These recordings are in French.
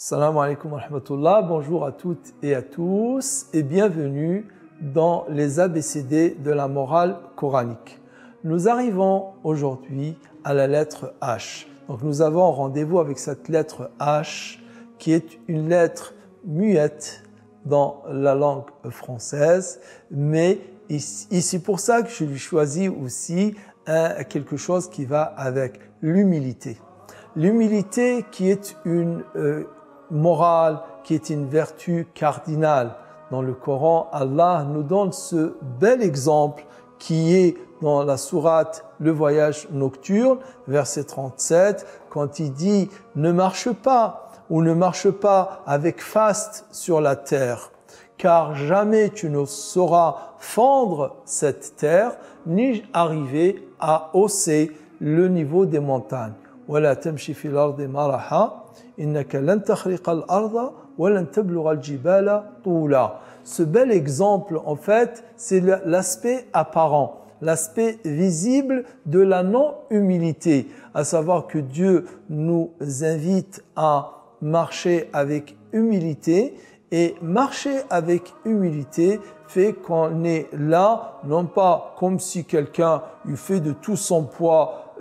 Assalamu alaikum wa rahmatullah, bonjour à toutes et à tous et bienvenue dans les ABCD de la morale coranique. Nous arrivons aujourd'hui à la lettre H. Donc nous avons rendez-vous avec cette lettre H qui est une lettre muette dans la langue française, mais c'est pour ça que je lui choisis aussi quelque chose qui va avec l'humilité. L'humilité qui est une morale, qui est une vertu cardinale. Dans le Coran, Allah nous donne ce bel exemple qui est dans la sourate Le Voyage nocturne, verset 37, quand il dit « Ne marche pas ou ne marche pas avec faste sur la terre, car jamais tu ne sauras fendre cette terre, ni arriver à hausser le niveau des montagnes. » ولا تمشي في الأرض مرحا إنك لن تخرق الأرض ولن تبلغ الجبال طولا. Ce bel exemple, en fait, c'est l'aspect apparent, l'aspect visible de la non-humilité, à savoir que Dieu nous invite à marcher avec humilité, et marcher avec humilité fait qu'on est là, non pas comme si quelqu'un eût fait de tout son poids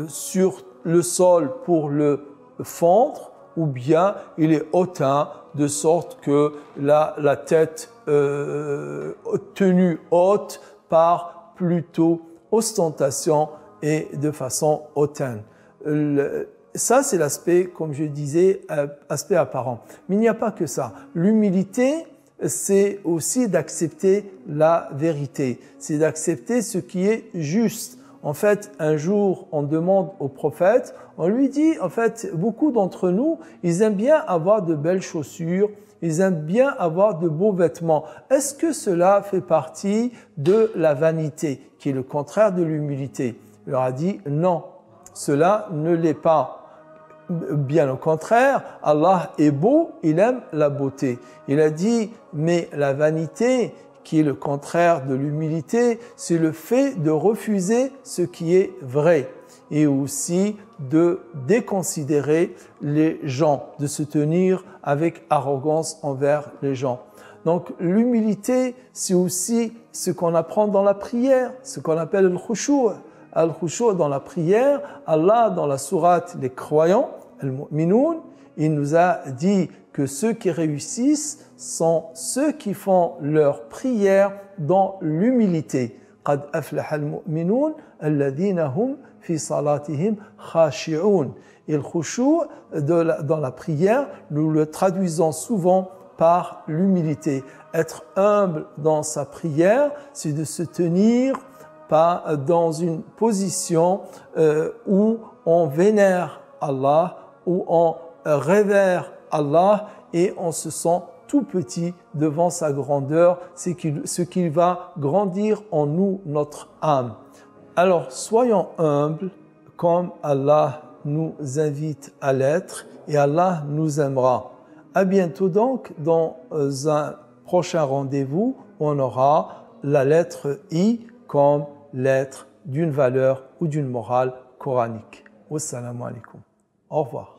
sur le sol pour le fendre, ou bien il est hautain de sorte que la tête tenue haute par plutôt ostentation et de façon hautaine. Ça, c'est l'aspect, comme je disais, aspect apparent. Mais il n'y a pas que ça. L'humilité, c'est aussi d'accepter la vérité. C'est d'accepter ce qui est juste. En fait, un jour, on demande au prophète, on lui dit, en fait, beaucoup d'entre nous, ils aiment bien avoir de belles chaussures, ils aiment bien avoir de beaux vêtements. Est-ce que cela fait partie de la vanité, qui est le contraire de l'humilité? Il leur a dit, non, cela ne l'est pas. Bien au contraire, Allah est beau, il aime la beauté. Il a dit, mais la vanité, qui est le contraire de l'humilité, c'est le fait de refuser ce qui est vrai et aussi de déconsidérer les gens, de se tenir avec arrogance envers les gens. Donc l'humilité, c'est aussi ce qu'on apprend dans la prière, ce qu'on appelle le khushu'. Al-khushu' dans la prière, Allah dans la sourate Les Croyants, Al-Mu'minun, il nous a dit que ceux qui réussissent sont ceux qui font leur prière dans l'humilité. قَدْ أَفْلَحَ الْمُؤْمِنُونَ الَّذِينَ هُمْ فِي صَلَاتِهِمْ خَاشِعُونَ. Et le khushu' dans la prière, nous le traduisons souvent par l'humilité. Être humble dans sa prière, c'est de se tenir pas dans une position où on vénère Allah, où on révère Allah et on se sent tout petit devant sa grandeur, c'est ce qui va grandir en nous, notre âme. Alors, soyons humbles comme Allah nous invite à l'être et Allah nous aimera. À bientôt donc dans un prochain rendez-vous où on aura la lettre I comme lettre d'une valeur ou d'une morale coranique. Wassalamu alaikum. Au revoir.